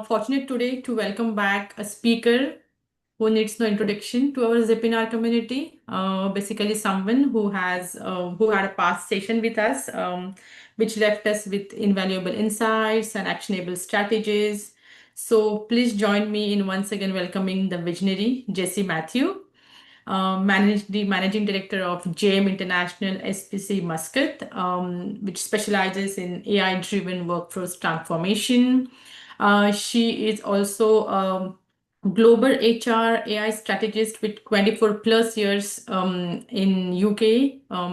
fortunate today to welcome back a speaker who needs no introduction to our Zipinar community. Basically, someone who had a past session with us, which left us with invaluable insights and actionable strategies. So please join me in once again welcoming the visionary Jesse Matthew, the managing director of JM International SPC Muscat, which specializes in AI-driven workforce transformation. She is also a global HR AI strategist with 24 plus years in UK,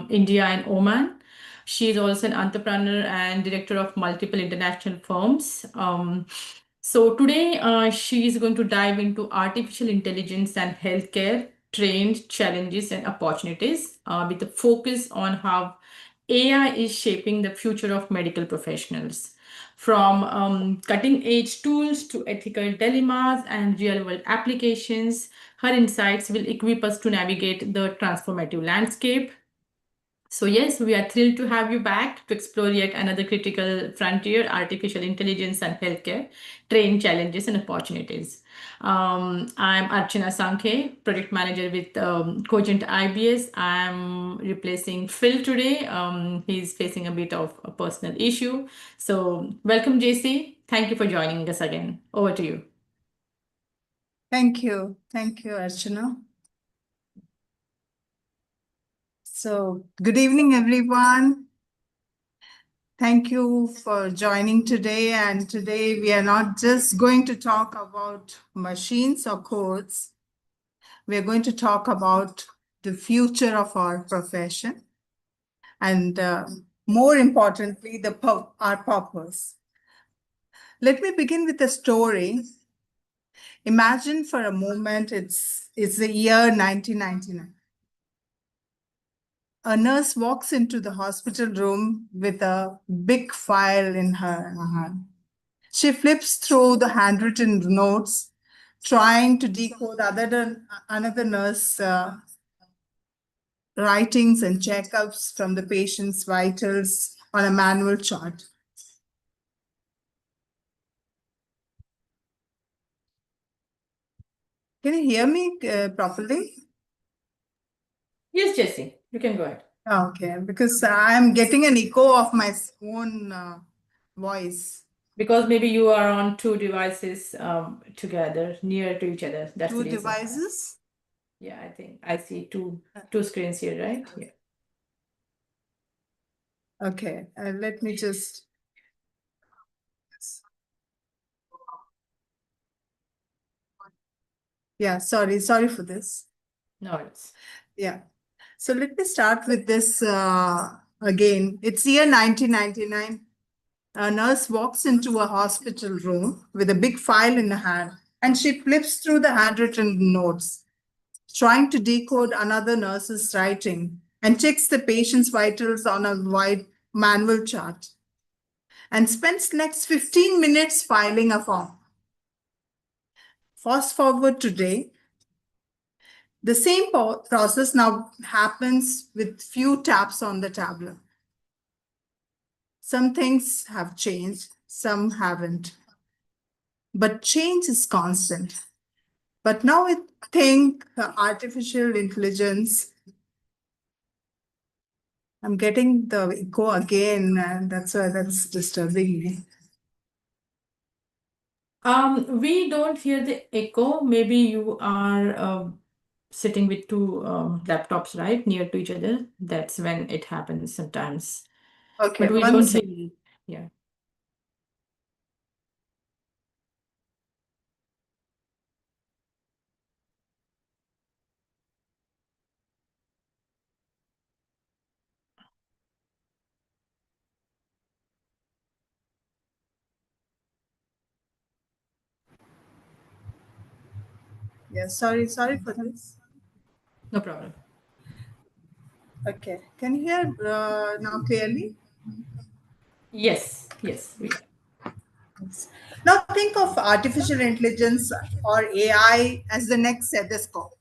India, and Oman. She is also an entrepreneur and director of multiple international firms. So today, she is going to dive into artificial intelligence and healthcare trends, challenges, and opportunities with a focus on how AI is shaping the future of medical professionals. From cutting edge tools to ethical dilemmas and real world applications, her insights will equip us to navigate the transformative landscape. So, yes, we are thrilled to have you back to explore yet another critical frontier, artificial intelligence and healthcare, train challenges and opportunities. I'm Archana Sankhe, project manager with Cogent IBS. I'm replacing Phil today. He's facing a bit of a personal issue. So, welcome, JC. Thank you for joining us again. Over to you. Thank you. Thank you, Archana. So, good evening, everyone. Thank you for joining today. And today we are not just going to talk about machines or codes. We're going to talk about the future of our profession. And more importantly, our purpose. Let me begin with a story. Imagine for a moment it's the year 1999. A nurse walks into the hospital room with a big file in her hand. She flips through the handwritten notes, trying to decode another nurse writings and checkups from the patient's vitals on a manual chart. Can you hear me properly? Yes, Jesse, you can go ahead. Okay, because I'm getting an echo of my own voice. Because maybe you are on two devices together, near to each other. That's Two the reason. devices? Yeah, I think I see two screens here, right? Yeah. Okay, let me just. Yeah, sorry for this. No, it's Yeah. So let me start with this again. It's year 1999. A nurse walks into a hospital room with a big file in her hand, and she flips through the handwritten notes, trying to decode another nurse's writing, and checks the patient's vitals on a wide manual chart, and spends next 15 minutes filing a form. Fast forward today, the same process now happens with few taps on the tablet. Some things have changed, some haven't. But change is constant. But now I think artificial intelligence, I'm getting the echo again, and that's why that's disturbing me. we don't hear the echo. Maybe you are sitting with two laptops, right, near to each other. That's when it happens sometimes. Okay, But we don't hear. Yeah. Yeah, sorry for this. No problem. Okay, can you hear now clearly? Yes, we can. Now think of artificial intelligence or AI as the next stethoscope.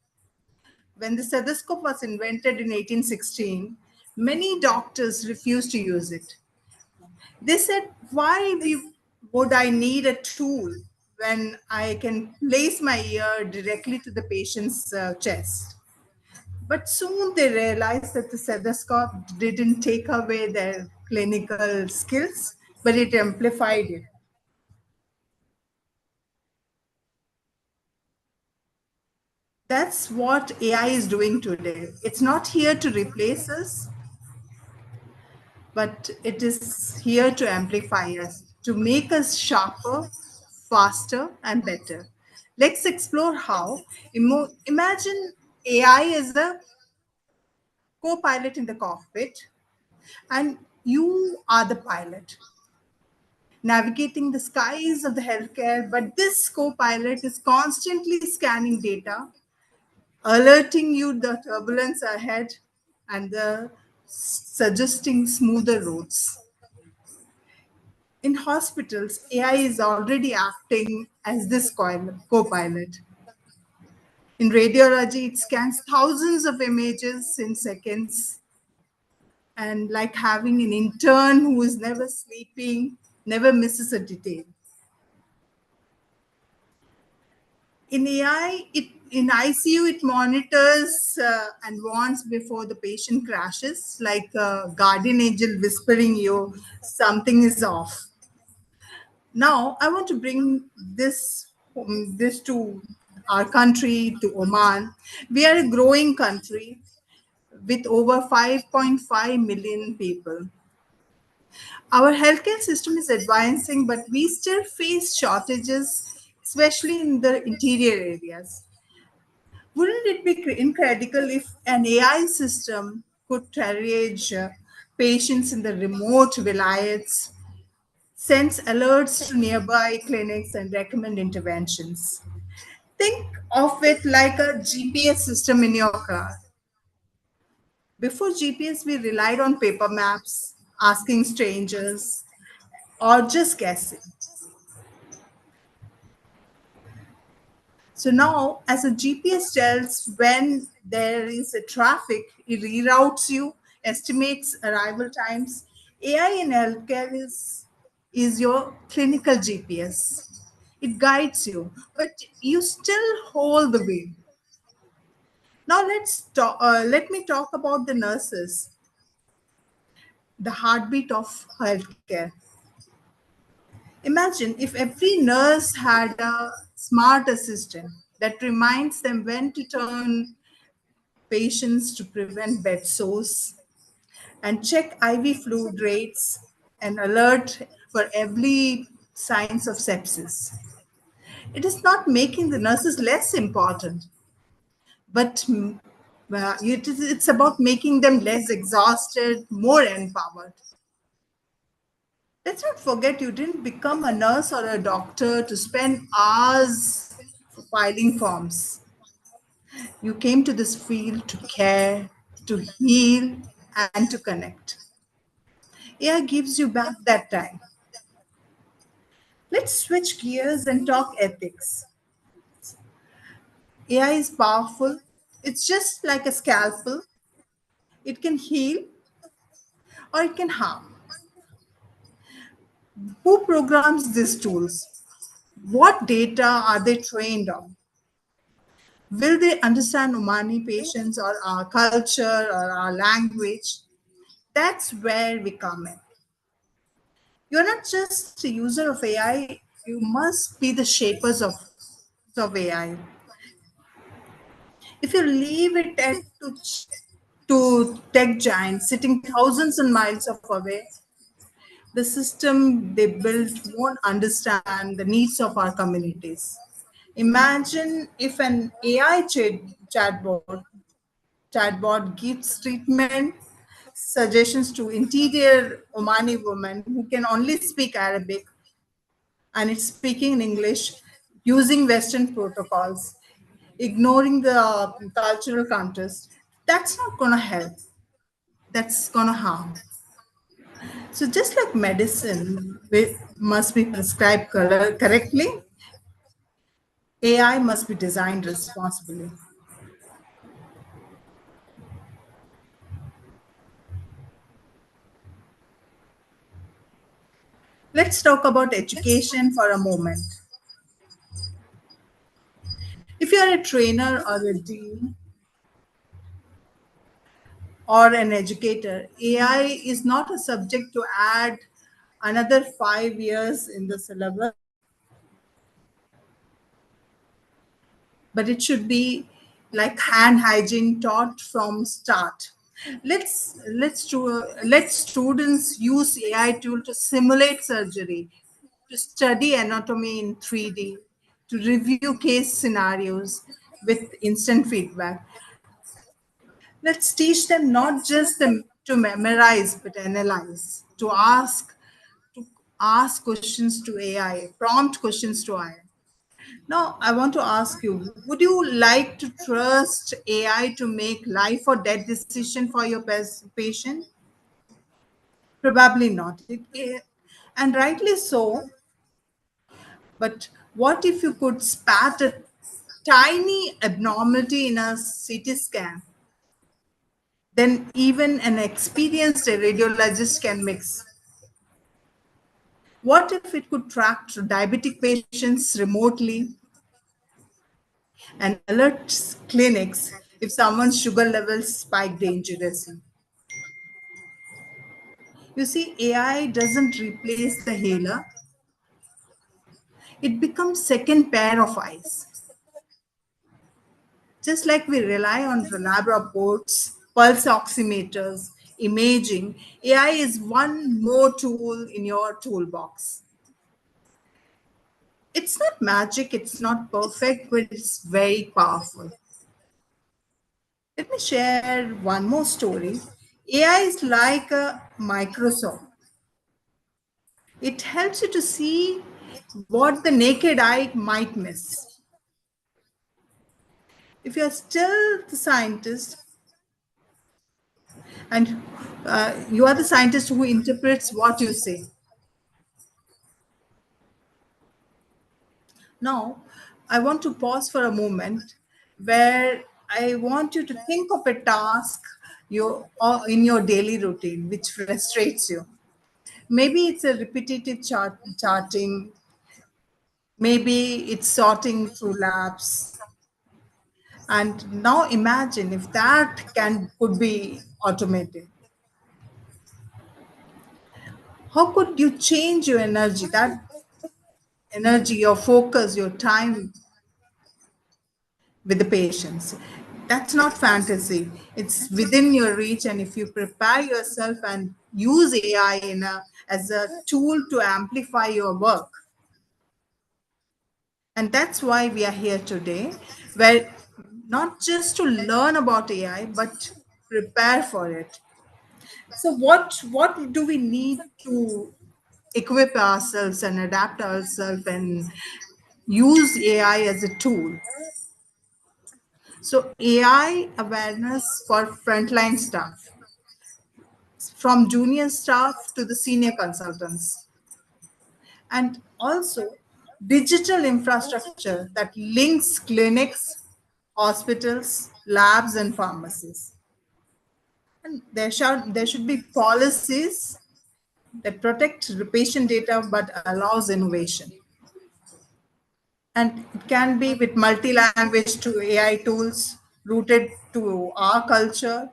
When the stethoscope was invented in 1816, many doctors refused to use it. They said, why Would I need a tool when I can place my ear directly to the patient's chest? But soon they realized that the stethoscope didn't take away their clinical skills, but it amplified it. That's what AI is doing today. It's not here to replace us, but it is here to amplify us, to make us sharper, faster, and better. Let's explore how. Imagine AI is a co pilot in the cockpit, and you are the pilot navigating the skies of the healthcare. But this co pilot is constantly scanning data, alerting you the turbulence ahead and the suggesting smoother routes. In hospitals, AI is already acting as this co pilot. In radiology, it scans thousands of images in seconds, and like having an intern who is never sleeping, never misses a detail. In AI, in ICU, it monitors and warns before the patient crashes, like a guardian angel whispering you something is off. Now, I want to bring this to our country, to Oman. We are a growing country with over 5.5 million people. Our healthcare system is advancing, but we still face shortages, especially in the interior areas. Wouldn't it be incredible if an AI system could triage patients in the remote vilayets, sends alerts to nearby clinics, and recommend interventions? Think of it like a GPS system in your car. Before GPS, we relied on paper maps, asking strangers, or just guessing. So now, as a GPS tells when there is a traffic, it reroutes you, estimates arrival times. AI in healthcare is your clinical GPS. It guides you, but you still hold the wheel. Now let me talk about the nurses, the heartbeat of healthcare. Imagine if every nurse had a smart assistant that reminds them when to turn patients to prevent bed sores and check IV fluid rates and alert for every signs of sepsis. It is not making the nurses less important, but it's about making them less exhausted, more empowered. Let's not forget you didn't become a nurse or a doctor to spend hours filing forms. You came to this field to care, to heal, and to connect. AI gives you back that time. Let's switch gears and talk ethics. AI is powerful. It's just like a scalpel. It can heal or it can harm. Who programs these tools? What data are they trained on? Will they understand Omani patients or our culture or our language? That's where we come in. You're not just a user of AI, you must be the shapers of AI. If you leave it to tech giants sitting thousands of miles of away, the system they built won't understand the needs of our communities. Imagine if an AI chatbot gives treatment suggestions to interior Omani women who can only speak Arabic and it's speaking in English using Western protocols, ignoring the cultural context. That's not going to help. That's going to harm. So, just like medicine must be prescribed correctly, AI must be designed responsibly. Let's talk about education for a moment. If you are a trainer or a dean or an educator, AI is not a subject to add another 5 years in the syllabus, but it should be like hand hygiene taught from start. Let students use AI tool to simulate surgery, to study anatomy in 3D, to review case scenarios with instant feedback. Let's teach them not just to memorize but analyze, to ask questions to AI, prompt questions to AI. Now, I want to ask you, would you like to trust AI to make life or death decision for your patient? Probably not. And rightly so, but what if you could spot a tiny abnormality in a CT scan? Then even an experienced radiologist can mix. What if it could track diabetic patients remotely and alert clinics if someone's sugar levels spike dangerously? You see, AI doesn't replace the healer, it becomes second pair of eyes. Just like we rely on lab reports, pulse oximeters, imaging, AI is one more tool in your toolbox. It's not magic, it's not perfect, but it's very powerful. Let me share one more story. AI is like a Microsoft. It helps you to see what the naked eye might miss. If you're still the scientist and you are the scientist who interprets what you say. Now, I want to pause for a moment where I want you to think of a task in your daily routine which frustrates you. Maybe it's a repetitive charting, maybe it's sorting through labs. And now imagine if that can could be automated. How could you change your energy, that energy, your focus, your time with the patients? That's not fantasy. It's within your reach. And if you prepare yourself and use AI as a tool to amplify your work, and that's why we are here today, where not just to learn about AI, but prepare for it. So what do we need to equip ourselves and adapt ourselves and use AI as a tool? So AI awareness for frontline staff, from junior staff to the senior consultants, and also digital infrastructure that links clinics, hospitals, labs, and pharmacies. And there should be policies that protect the patient data but allows innovation. And it can be with multi-language to AI tools rooted to our culture.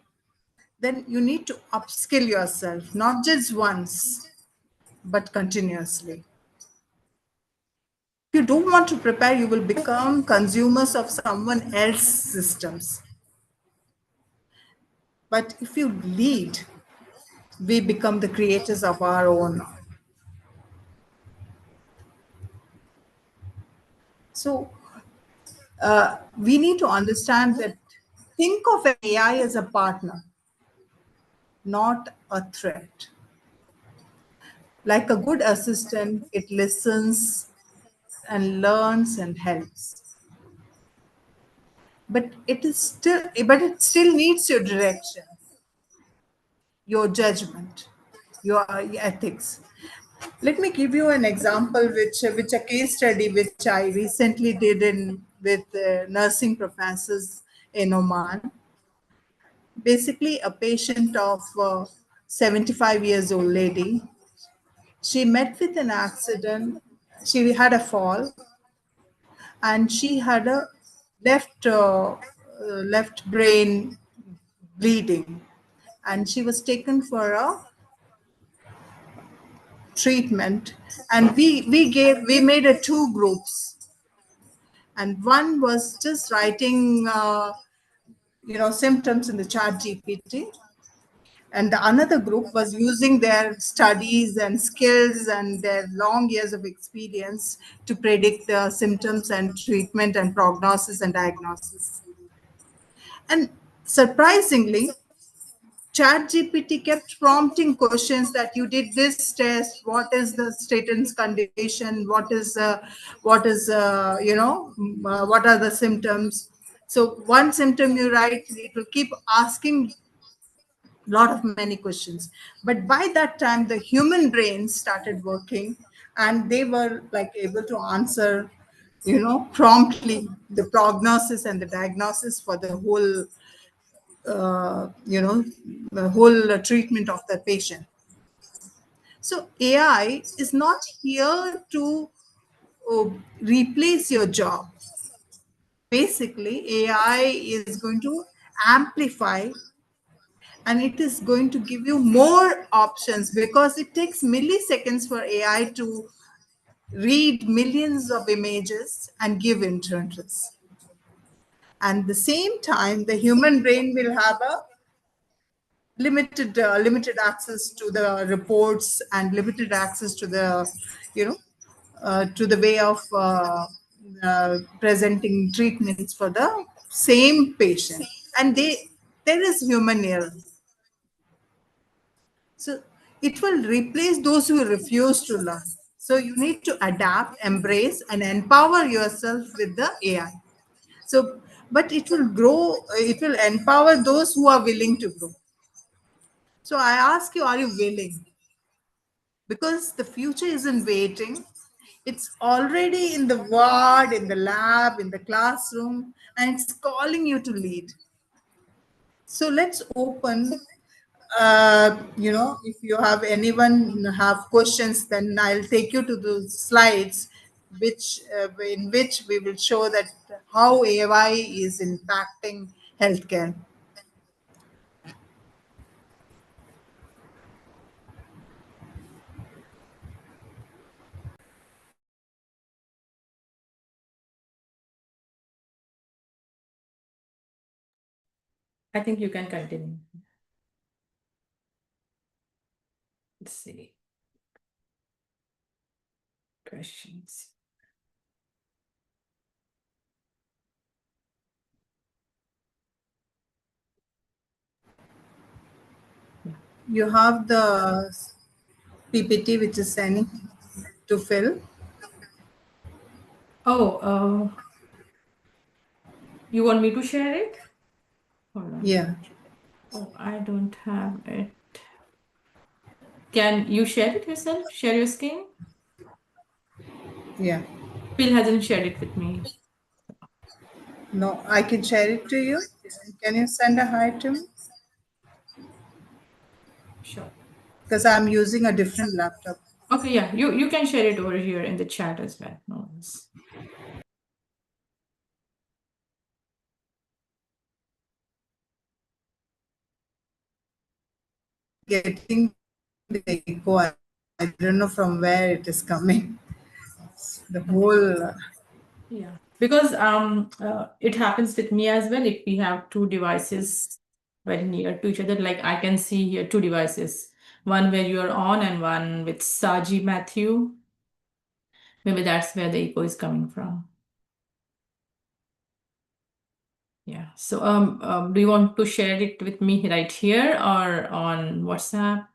Then you need to upskill yourself, not just once, but continuously. If you don't want to prepare, you will become consumers of someone else's systems. But if you lead, we become the creators of our own. So we need to understand that think of AI as a partner, not a threat. Like a good assistant, it listens and learns and helps. But it still needs your direction, your judgment, your ethics. Let me give you an example, which a case study which I recently did in with nursing professors in Oman. Basically, a patient of 75 years old lady. She met with an accident. She had a fall, and she had a left brain bleeding, and she was taken for a treatment. And we made a two groups, and one was just writing symptoms in the chat GPT, and the another group was using their studies and skills and their long years of experience to predict the symptoms and treatment and prognosis and diagnosis. And surprisingly, ChatGPT kept prompting questions that you did this test. What is the status condition? What are the symptoms? So one symptom you write, it will keep asking lot of many questions. But by that time, the human brain started working, and they were like able to answer, promptly the prognosis and the diagnosis for the whole uh, you know, the whole treatment of the patient. So AI is not here to replace your job. Basically, AI is going to amplify, and it is going to give you more options, because it takes milliseconds for AI to read millions of images and give interest. And the same time, the human brain will have a limited access to the reports and limited access to the to the way of presenting treatments for the same patient, and there is human error. So it will replace those who refuse to learn. So you need to adapt, embrace, and empower yourself with the AI. So, but it will grow, it will empower those who are willing to grow. So I ask you, are you willing? Because the future isn't waiting. It's already in the ward, in the lab, in the classroom, and it's calling you to lead. So let's open. If you have anyone have questions, then I'll take you to the slides, which in which we will show that how AI is impacting healthcare. I think you can continue. Let's see. Questions. Yeah. You have the PPT which is sending to fill. Oh, you want me to share it? Hold on. Yeah, Oh, I don't have it. Can you share it yourself? Share your screen? yeah. Phil hasn't shared it with me. No, I can share it to you. Can you send a hi to me? Sure. Because I'm using a different laptop. Okay, yeah, you can share it over here in the chat as well. No worries. Getting the echo. I don't know from where it is coming. The Okay. whole. Yeah, because it happens with me as well. If we have two devices very near to each other, like I can see here two devices, one where you are on and one with Saji Matthew. Maybe that's where the echo is coming from. Yeah. So do you want to share it with me right here or on WhatsApp?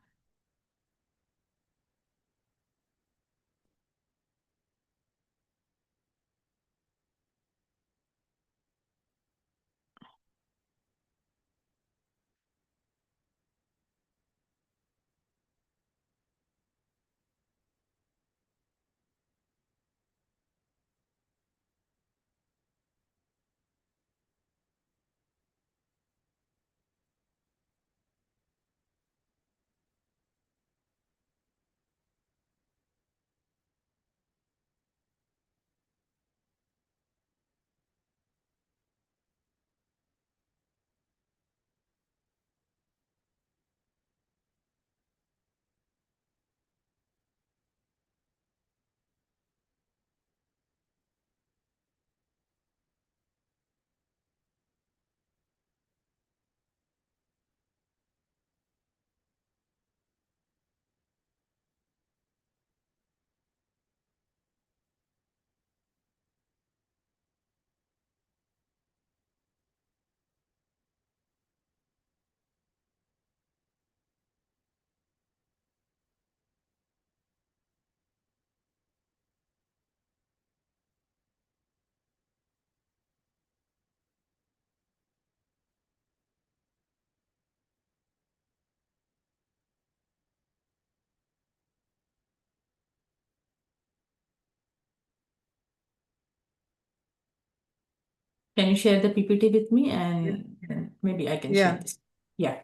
Can you share the PPT with me, and then maybe I can share Yeah. this? Yeah.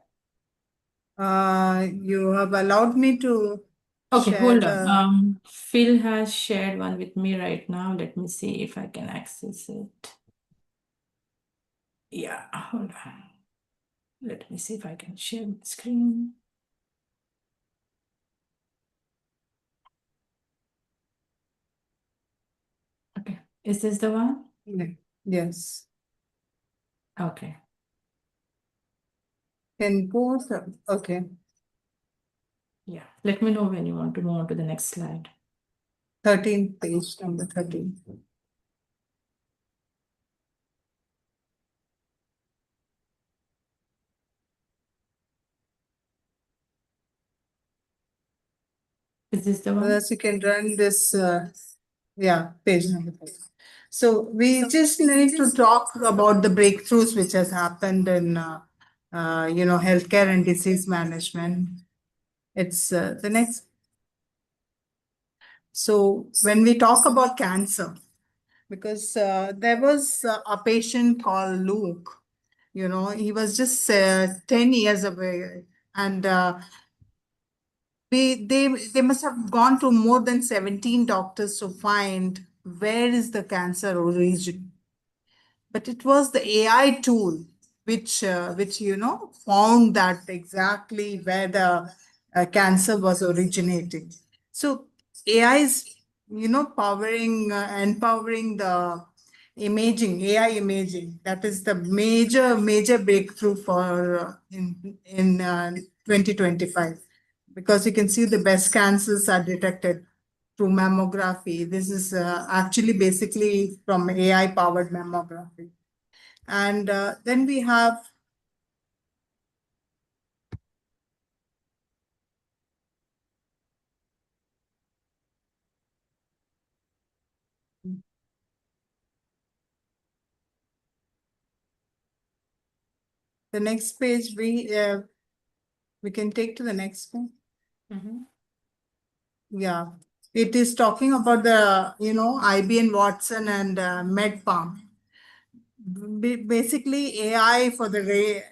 You have allowed me to Okay, share hold on. the. Phil has shared one with me right now. Let me see if I can access it. Yeah, hold on. Let me see if I can share my screen. Okay, is this the one? Yes. Okay. Can both. Okay. Yeah. Let me know when you want to move on to the next slide. 13th page, number 13. Is this the one? Unless you can run this, yeah, page number 13. So we just need to talk about the breakthroughs which has happened in, healthcare and disease management. It's the next. So when we talk about cancer, because there was a patient called Luke, he was just 10 years away, and they must have gone to more than 17 doctors to find where is the cancer origin. But it was the AI tool which found that exactly where the cancer was originating. So AI is empowering the imaging, AI imaging. That is the major breakthrough for in 2025, because you can see the breast cancers are detected through mammography. This is actually basically from AI powered mammography. And then we have the next page. We can take to the next one. Mm-hmm. Yeah, it is talking about the IBM Watson and MedPalm. Basically, AI for the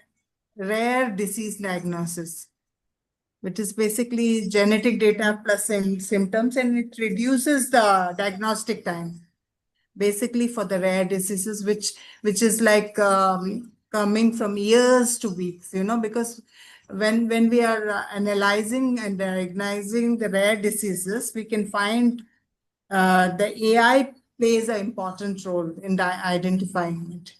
rare disease diagnosis, which is basically genetic data plus symptoms, and it reduces the diagnostic time, basically for the rare diseases, which is like coming from years to weeks, because when we are analyzing and diagnosing the rare diseases, we can find the AI plays an important role in identifying it.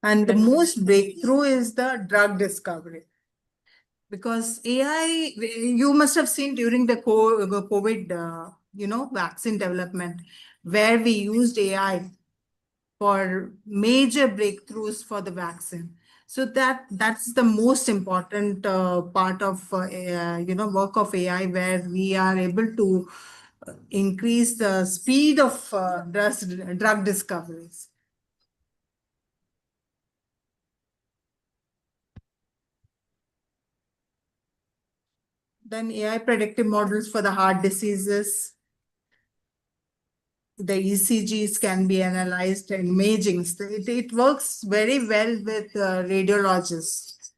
And the most breakthrough is the drug discovery. Because AI, you must have seen during the COVID, vaccine development, where we used AI for major breakthroughs for the vaccine. So that's the most important part of work of AI, where we are able to increase the speed of drug discoveries. Then AI predictive models for the heart diseases. The ECGs can be analyzed and imaging. It works very well with radiologists,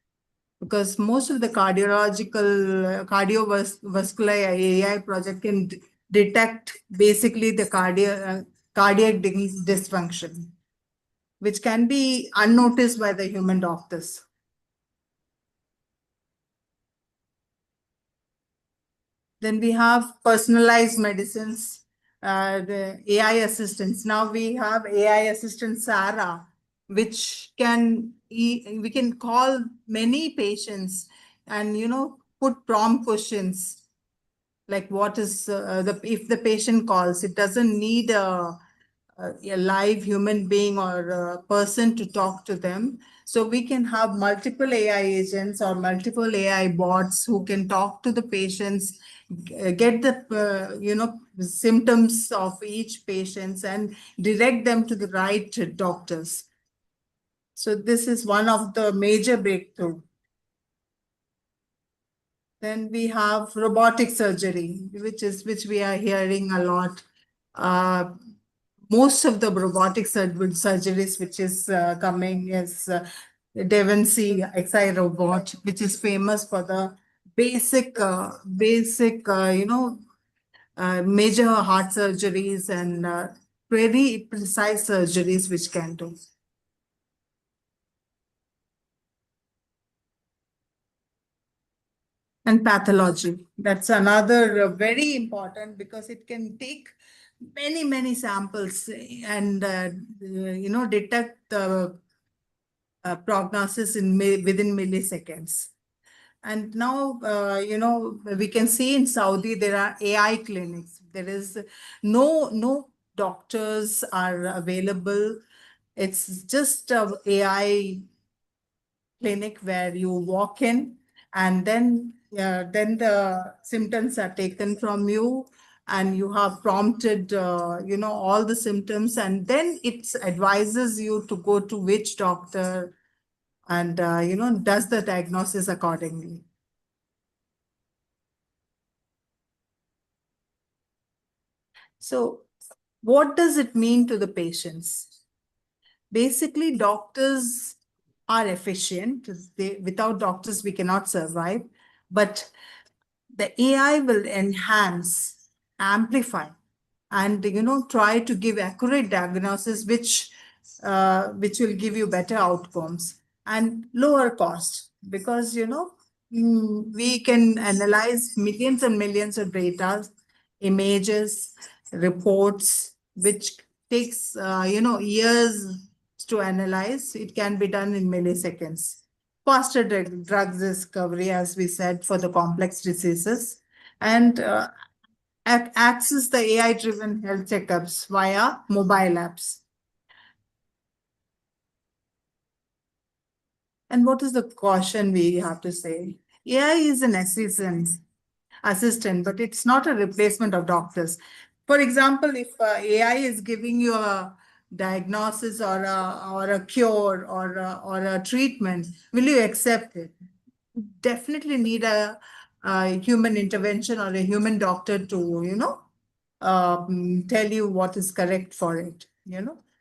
because most of the cardiovascular AI project can detect basically the cardiac dysfunction, which can be unnoticed by the human doctors. Then we have personalized medicines, the AI assistants. Now we have AI assistant Sarah, which we can call many patients and put prompt questions like what is the if the patient calls, it doesn't need a live human being or a person to talk to them. So we can have multiple AI agents or multiple AI bots who can talk to the patients, get the symptoms of each patient and direct them to the right doctors. So this is one of the major breakthrough. Then we have robotic surgery, which we are hearing a lot. Uh, Most of the robotic surgeries which is coming is Devonsi XI robot, which is famous for the basic major heart surgeries and very precise surgeries which can do. And pathology. That's another very important because it can take many samples and detect the prognosis within milliseconds. And now, we can see in Saudi there are AI clinics. There is no doctors are available. It's just a AI clinic where you walk in and then the symptoms are taken from you and you have prompted all the symptoms and then it advises you to go to which doctor and does the diagnosis accordingly. So what does it mean to the patients? Basically, doctors are efficient. Without doctors, we cannot survive. But the AI will enhance, amplify, and try to give accurate diagnosis, which will give you better outcomes and lower cost because we can analyze millions and millions of data, images, reports, which takes years to analyze. It can be done in milliseconds. Faster drug discovery, as we said, for the complex diseases, and access the AI-driven health checkups via mobile apps. And what is the caution we have to say? AI is an assistant, but it's not a replacement of doctors. For example, if AI is giving you a diagnosis or a cure or a treatment, will you accept it? Definitely need a human intervention or a human doctor to, tell you what is correct for it.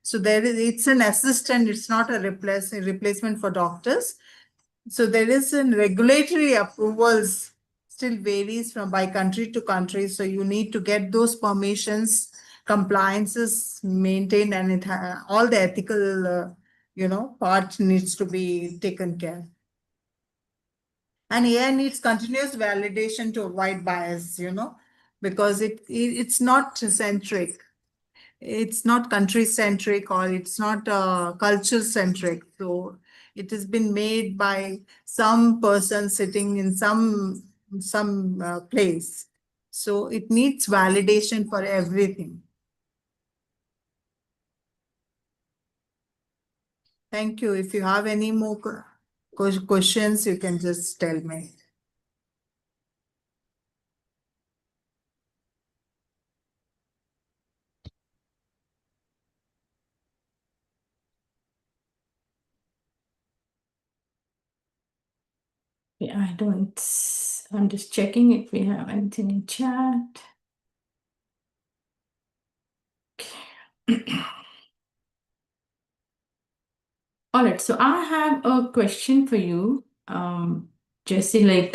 So it's an assistant, it's not a replacement for doctors. So there is an regulatory approvals still varies from by country to country. So you need to get those permissions, compliances maintained, and all the ethical, part needs to be taken care. And AI needs continuous validation to avoid bias, because it's not centric. It's not country centric or it's not culture centric. So it has been made by some person sitting in some place. So it needs validation for everything. Thank you. If you have any more questions, you can just tell me. Yeah, I'm just checking if we have anything in chat. Okay. All right, so I have a question for you, Jesse.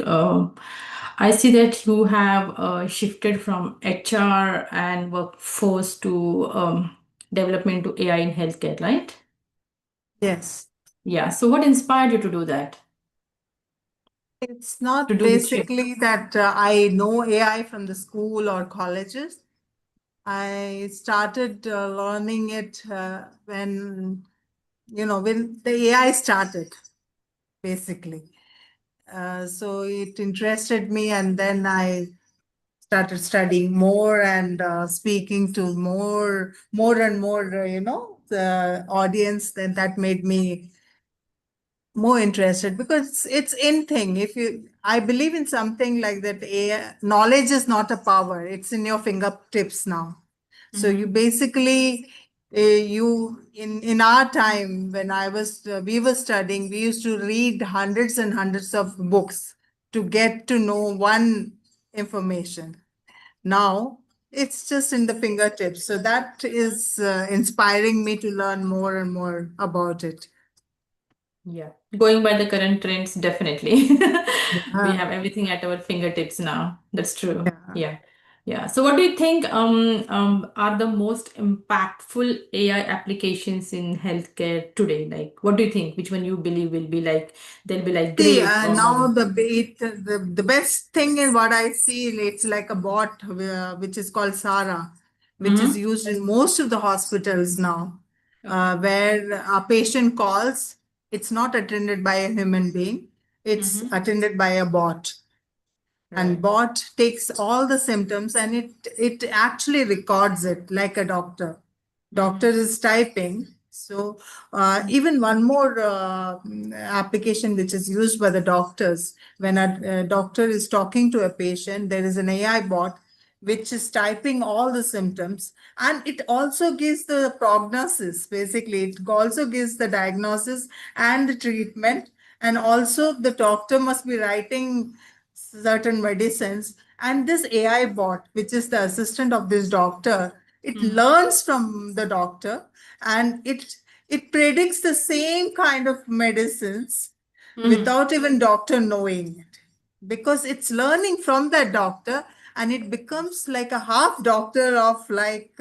I see that you have shifted from HR and workforce to development to AI in healthcare, right? Yes. Yeah. So, what inspired you to do that? It's To not do the shift? basically that I know AI from the school or colleges. I started learning it when the AI started, basically. So it interested me, and then I started studying more and speaking to more and more, the audience. Then that made me more interested because it's in thing. If you, I believe in something like that. Knowledge is not a power; it's in your fingertips now. So you basically, you in our time when we were studying, we used to read hundreds and hundreds of books to get to know one information. Now it's just in the fingertips. So that is inspiring me to learn more and more about it. Yeah. Going by the current trends, definitely. We Yeah. have everything at our fingertips now. That's true. Yeah. Yeah. Yeah. So what do you think are the most impactful AI applications in healthcare today? Like what do you think? Which one you believe will be like they'll be like See, great now or the best thing in what I see, it's like a bot which is called Sara, which is mm-hmm. used in most of the hospitals now, Okay. where a patient calls, it's not attended by a human being, it's Mm-hmm. attended by a bot. And Right. bot takes all the symptoms and it actually records it like a doctor. Doctor Mm-hmm. is typing. So even one more application which is used by the doctors, when a doctor is talking to a patient, there is an AI bot which is typing all the symptoms, and it also gives the prognosis. Basically, it also gives the diagnosis and the treatment, and also the doctor must be writing certain medicines. And this AI bot, which is the assistant of this doctor, it Mm-hmm. learns from the doctor, and it predicts the same kind of medicines Mm-hmm. without even doctor knowing it, because it's learning from that doctor, and it becomes like a half doctor of like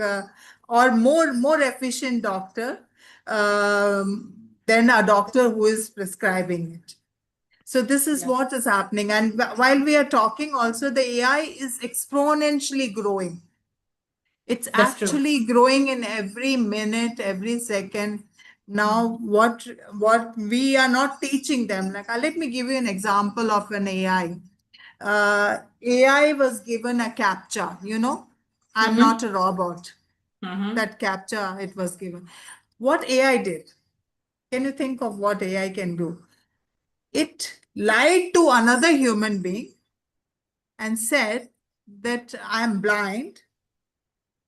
or more efficient doctor than a doctor who is prescribing it. So this is Yeah. what is happening. And while we are talking, also the AI is exponentially growing. It's That's true. actually growing in every minute, every second. Mm-hmm. Now, what we are not teaching them, like let me give you an example of an AI. AI was given a captcha, I'm not Mm-hmm. a robot. Mm-hmm. That captcha it was given. What AI did? Can you think of what AI can do? It lied to another human being and said that I'm blind.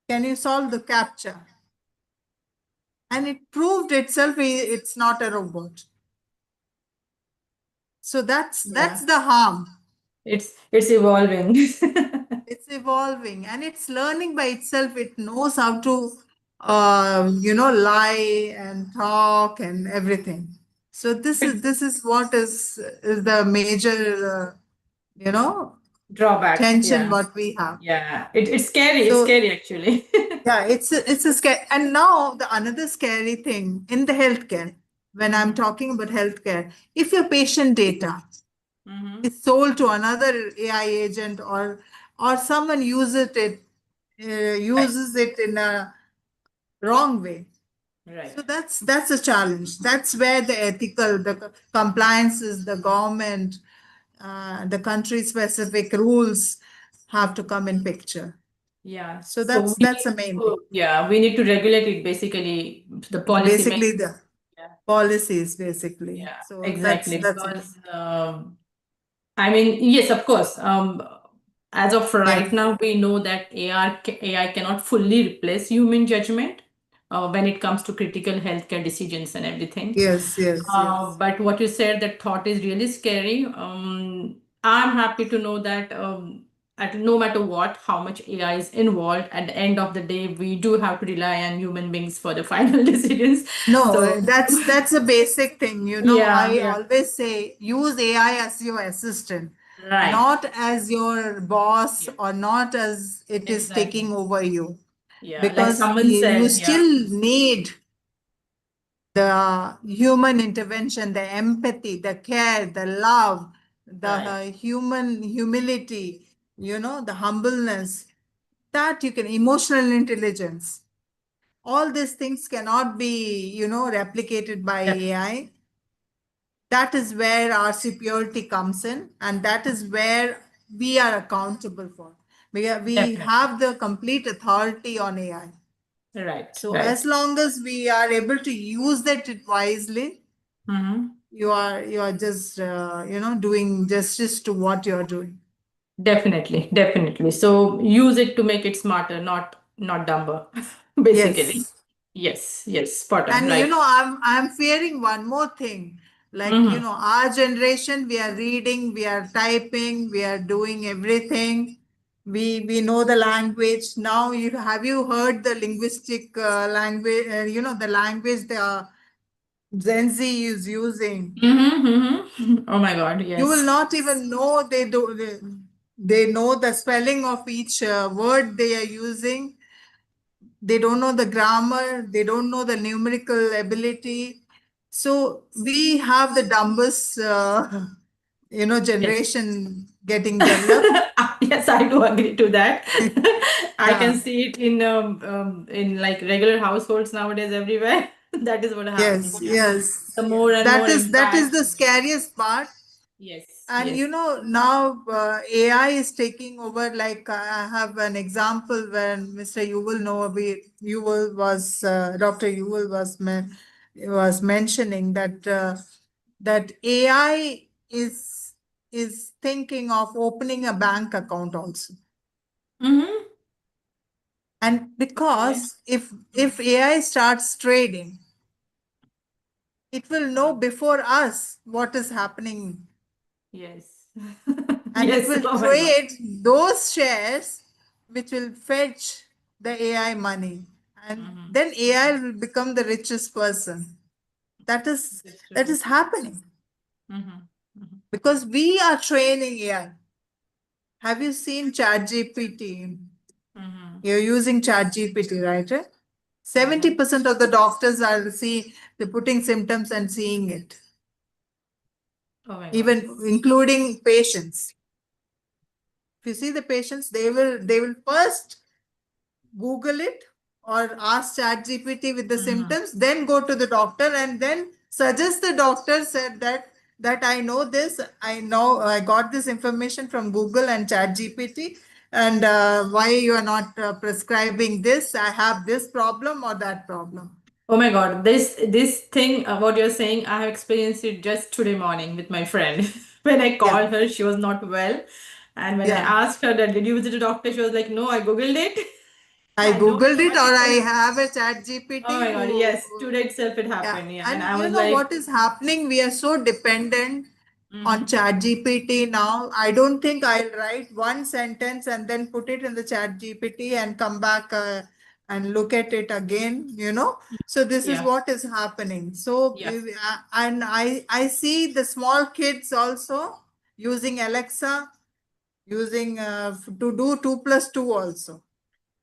Can you solve the captcha? And it proved itself it's not a robot. So that's Yeah. the harm. It's evolving. It's evolving and it's learning by itself. It knows how to, lie and talk and everything. So this is what is the major, you know, Drawback. tension Yeah. what we have. Yeah. It's scary. It's So scary actually. yeah, it's a scare. And now the another scary thing in the healthcare, when I'm Mm-hmm. talking about healthcare, if your patient data Mm-hmm. is sold to another AI agent, or someone Right. uses it in a wrong way. So Right. that's a challenge. That's where the ethical, the compliances, the government, the country specific rules have to come in picture. Yeah. So So we that's need the main thing. to, yeah, we need to regulate it basically, the policy Basically makers. the Yeah. policies, basically. Yeah. So that's Exactly. that's it. Because I mean, yes, of course. As of right Yes, now, we know that AI cannot fully replace human judgment when it comes to critical healthcare decisions and everything. yes, yes, yes. But what you said, that thought is really scary. I'm happy to know that at no matter what, how much AI is involved, at the end of the day, we do have to rely on human beings for the final decisions. No, So, that's a basic thing. yeah, I yeah, always say use AI as your assistant, right. not as your boss, Yeah, or not as it is exactly. taking over you, Yeah, like because someone you said, yeah, still need the human intervention, the empathy, the care, the love, the right. human humility, the humbleness, that you can, emotional intelligence. All these things cannot be, replicated by Def AI. That is where our superiority comes in, and that is where we are accountable for. We Definitely. have the complete authority on AI. Right, So right. as long as we are able to use that wisely, Hmm. you are just doing justice to what you are doing. Definitely, definitely. So use it to make it smarter, not dumber, basically. Yes. Yes, yes, spot on, And right. I'm fearing one more thing. Like, Mm-hmm. our generation, we are reading, we are typing, we are doing everything. We know the language. Now, you heard the linguistic language, the language the Gen Z is using. Mm-hmm. Mm-hmm. Oh my God, You will yes. not even know they know the spelling of each word they are using. They don't know the grammar, they don't know the numerical ability. So we have the dumbest Yes. generation getting developed. Yes, I do agree to that. I can Yeah. see it in like regular households nowadays everywhere. That is what happening. Yes, yes. The more and That more is that is impact. the scariest part. Yes, And yes. now AI is taking over. Like, I have an example when Mr. Yuval Noah, Yuval was Dr. Yuval was mentioning that AI is thinking of opening a bank account also. Mm-hmm. And Okay. because if AI starts trading, it will know before us what is happening, Yes. and it Yes. will Oh my God. trade those shares which will fetch the AI money, and Mm-hmm. then AI will become the richest person. That is That's that true. is happening Mm-hmm. Mm-hmm. because we are training AI. Have you seen ChatGPT? Mm-hmm. You're using ChatGPT, right? Mm-hmm. 70% of the doctors are they're putting symptoms and seeing it, Oh my God. even including patients. If you see the patients, they will first Google it or ask ChatGPT with the Mm-hmm. symptoms, then go to the doctor and then suggest the doctor said that I know this, I know I got this information from Google and ChatGPT, and why you are not prescribing this? I have this problem or that problem. Oh my God, this thing, what you're saying, I have experienced it just today morning with my friend. When I Yeah, called her, she was not well. And when I yeah. asked her that, did you visit a doctor? She was like, no, I Googled it. I I don't Googled know it what or it I is. have a chat Oh GPT my God, who, yes, today itself it yeah. happened. Yeah. And And I was what like, is happening? We are so dependent on mm-hmm, chat GPT now. I don't think I'll write one sentence and then put it in the chat GPT and come back and look at it again. So this is yeah, what is happening. So, yeah. and I see the small kids also using Alexa, using to do 2 plus 2 also.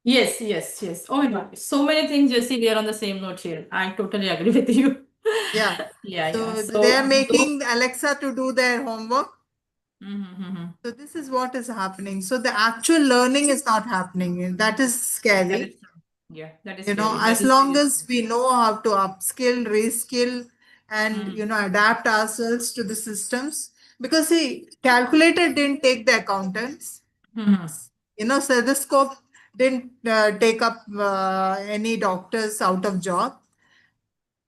Yes, yes, yes. Oh my God. So many things, Jesse, we are on the same note here. I totally agree with you. Yeah. Yeah, yeah. So they are So, though, making Alexa to do their homework. mm-hmm, mm-hmm. So this is what is happening. So the actual learning is not happening. That is That is scary. true. Yeah, that is scary. That As is long serious. as we know how to upskill, reskill, and Mm-hmm. adapt ourselves to the systems. Because see, calculator didn't take the accountants. Mm-hmm. Stethoscope didn't take up any doctors out of job.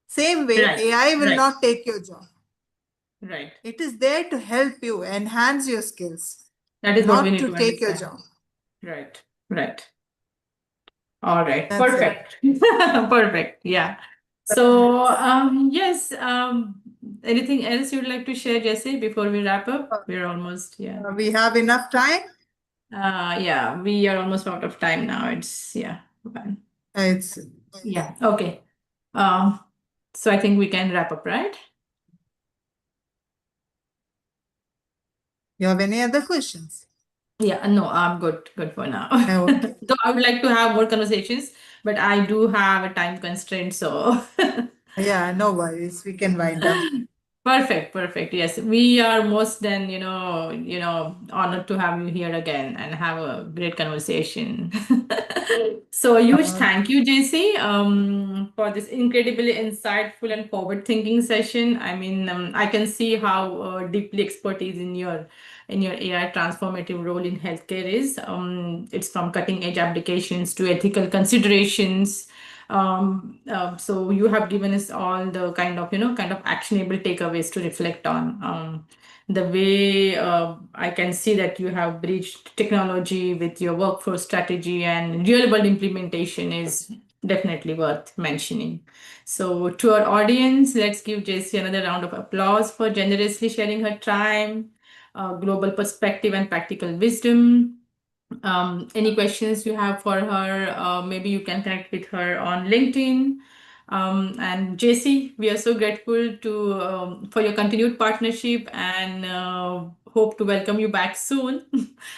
Same way, Right, AI will right, not take your job. right. It is there to help you enhance your skills, That is what we not need to to take your understand. job. Right, right. All right. That's it. Perfect. Perfect. Yeah. So, yes. Anything else you'd like to share, Jesse, before we wrap up? We're almost, yeah. We have enough time. Yeah, we are almost out of time now. It's, yeah. Fine. It's Yeah. Okay. Um, so I think we can wrap up, right? You have any other questions? Yeah, no, I'm good, good for now. Okay. Though I would like to have more conversations, but I do have a time constraint, so Yeah, no worries. We can wind up. perfect, perfect. Yes, we are most than, honored to have you here again and have a great conversation. So a huge Uh, thank you, JC, for this incredibly insightful and forward-thinking session. I mean, I can see how deeply expertise in your AI transformative role in healthcare is. It's from cutting-edge applications to ethical considerations. So you have given us all the kind of actionable takeaways to reflect on. The way I can see that you have bridged technology with your workforce strategy and real world implementation is Definitely worth mentioning. So, to our audience, let's give Jessie another round of applause for generously sharing her time, global perspective, and practical wisdom. Any questions you have for her, maybe you can connect with her on LinkedIn. And JC, we are so grateful to for your continued partnership and hope to welcome you back soon.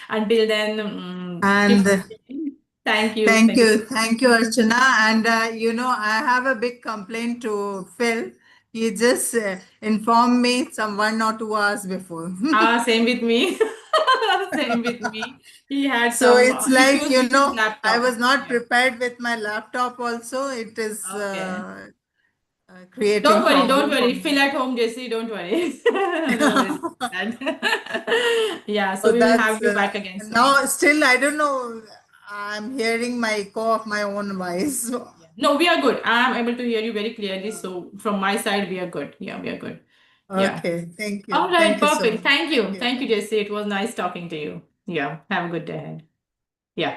Until then, keep And smiling. Thank you. Thank you. thank you, Archana. And I have a big complaint to Phil. He just informed me some 1 or 2 hours before. Same with me. Same with me. He had So some it's like, issues with his I was laptop. not Yeah. prepared with my laptop also. It is Okay. creating Don't problem for worry. me. Feel at home, Jesse. Don't worry. No worries about that. Yeah, so So we will have that's you back again soon. now still I don't know. I'm hearing my echo of my own voice. Yeah. No, we are good. I'm able to hear you very clearly. So from my side, we are good. Yeah, we are good. Yeah. Okay, thank All you. right, Thank you so perfect. much. Thank Thank you. you. Thank you, Jesse. It was nice talking to you. Yeah. Have a good day ahead. Yeah.